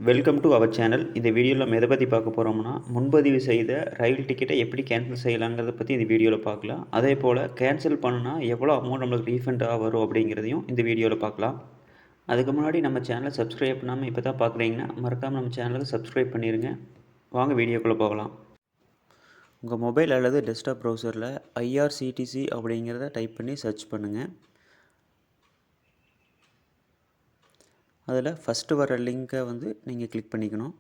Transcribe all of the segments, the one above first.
Welcome to our channel. இந்த வீடியோவில் நம்ம எதை பற்றி பார்க்க போகிறோம்னா, முன்பதிவு செய்த ரயில் டிக்கெட்டை எப்படி கேன்சல் செய்யலாங்கிறத பற்றி இந்த வீடியோவில் பார்க்கலாம். அதே போல் கேன்சல் பண்ணால் எவ்வளோ அமௌண்ட் நம்மளுக்கு ரீஃபண்டாக வரும் அப்படிங்கிறதையும் இந்த வீடியோவில் பார்க்கலாம். அதுக்கு முன்னாடி நம்ம சேனலை சப்ஸ்கிரைப் பண்ணாமல் இப்போ தான் பார்க்குறீங்கன்னா மறக்காமல் நம்ம சேனலுக்கு சப்ஸ்கிரைப் பண்ணிடுங்க. வாங்க வீடியோக்குள்ளே போகலாம். உங்கள் மொபைல் அல்லது டெஸ்க்டாப் ப்ரௌசரில் ஐஆர்சிடிசி அப்படிங்கிறத டைப் பண்ணி சர்ச் பண்ணுங்கள். அதில் ஃபஸ்ட்டு வர லிங்க்கை நீங்கள் கிளிக் பண்ணிக்கணும்.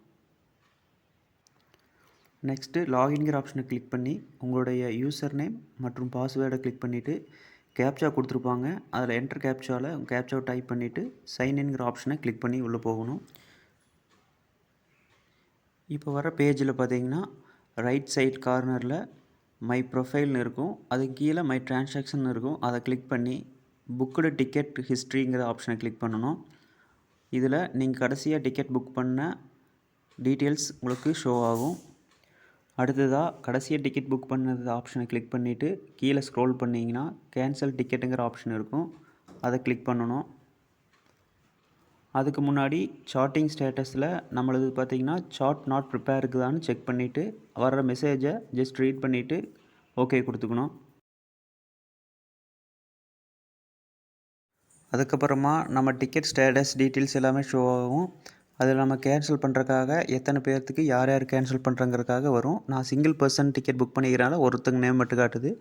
நெக்ஸ்ட்டு லாகின்கிற ஆப்ஷனை கிளிக் பண்ணி உங்களுடைய யூசர் நேம் மற்றும் பாஸ்வேர்டை கிளிக் பண்ணிவிட்டு கேப்சா கொடுத்துருப்பாங்க. அதில் என்டர் கேப்சாவில் கேப்சாவை டைப் பண்ணிவிட்டு சைன்இன்கிற ஆப்ஷனை கிளிக் பண்ணி உள்ளே போகணும். இப்போ வர பேஜில் பார்த்தீங்கன்னா ரைட் சைட் கார்னரில் மை ப்ரொஃபைல்னு இருக்கும். அதுக்கு கீழே மை டிரான்சாக்ஷன் இருக்கும். அதை கிளிக் பண்ணி புக்குடு டிக்கெட் ஹிஸ்ட்ரிங்கிற ஆப்ஷனை கிளிக் பண்ணணும். இதில் நீங்கள் கடைசியாக டிக்கெட் புக் பண்ண டீட்டெயில்ஸ் உங்களுக்கு ஷோ ஆகும். அடுத்ததாக கடைசியாக டிக்கெட் புக் பண்ணது ஆப்ஷனை கிளிக் பண்ணிவிட்டு கீழே ஸ்க்ரோல் பண்ணிங்கன்னா கேன்சல் டிக்கெட்டுங்கிற ஆப்ஷன் இருக்கும். அதை கிளிக் பண்ணணும். அதுக்கு முன்னாடி சார்ட்டிங் ஸ்டேட்டஸில் நம்மளது பார்த்திங்கன்னா சார்ட் நாட் ப்ரிப்பேர் இருக்குதான்னு செக் பண்ணிவிட்டு வர்ற மெசேஜை ஜஸ்ட் ரீட் பண்ணிவிட்டு ஓகே கொடுத்துக்கணும். அதுக்கப்புறமா நம்ம டிக்கெட் ஸ்டேட்டஸ் டீட்டெயில்ஸ் எல்லாமே ஷோ ஆகும். அதில் நம்ம கேன்சல் பண்ணுறக்காக எத்தனை பேர்த்துக்கு யார் யார் கேன்சல் பண்ணுறங்கிறதுக்காக வரும். நான் சிங்கிள் பர்சன் டிக்கெட் புக் பண்ணிக்கிறனால ஒருத்தங்க நேம் மட்டும் காட்டுது.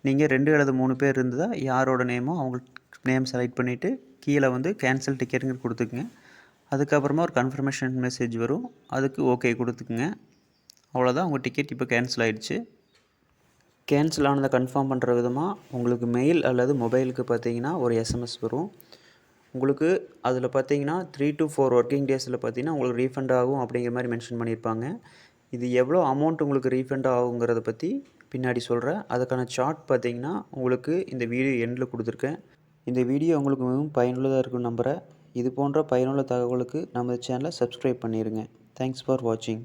நீங்கள் 2 அல்லது 3 பேர் இருந்தால் யாரோட நேமோ அவங்க நேம் செலக்ட் பண்ணிவிட்டு கீழே கேன்சல் டிக்கெட்டுங்க கொடுத்துக்குங்க. அதுக்கப்புறமா ஒரு கன்ஃபர்மேஷன் மெசேஜ் வரும். அதுக்கு ஓகே கொடுத்துக்குங்க. அவ்வளோதான், உங்கள் டிக்கெட் இப்போ கேன்சல் ஆகிடுச்சு. கேன்சல் ஆனதை கன்ஃபார்ம் பண்ணுற விதமாக உங்களுக்கு மெயில் அல்லது மொபைலுக்கு பார்த்தீங்கன்னா ஒரு எஸ்எம்எஸ் வரும். உங்களுக்கு அதில் பார்த்தீங்கன்னா 3 to 4 ஒர்க்கிங் டேஸில் பார்த்தீங்கன்னா உங்களுக்கு ரீஃபண்ட் ஆகும் அப்படிங்கிற மாதிரி மென்ஷன் பண்ணியிருப்பாங்க. இது எவ்வளோ அமௌண்ட் உங்களுக்கு ரீஃபண்ட் ஆகுங்கிறத பற்றி பின்னாடி சொல்கிறேன். அதுக்கான சார்ட் பார்த்தீங்கன்னா உங்களுக்கு இந்த வீடியோ எண்டில் கொடுத்துருக்கேன். இந்த வீடியோ உங்களுக்கு மிகவும் பயனுள்ளதாக இருக்குன்னு நம்புகிறேன். இது போன்ற பயனுள்ள தகவலுக்கு நம்ம சேனலை சப்ஸ்கிரைப் பண்ணிடுங்க. தேங்க்ஸ் ஃபார் வாட்சிங்.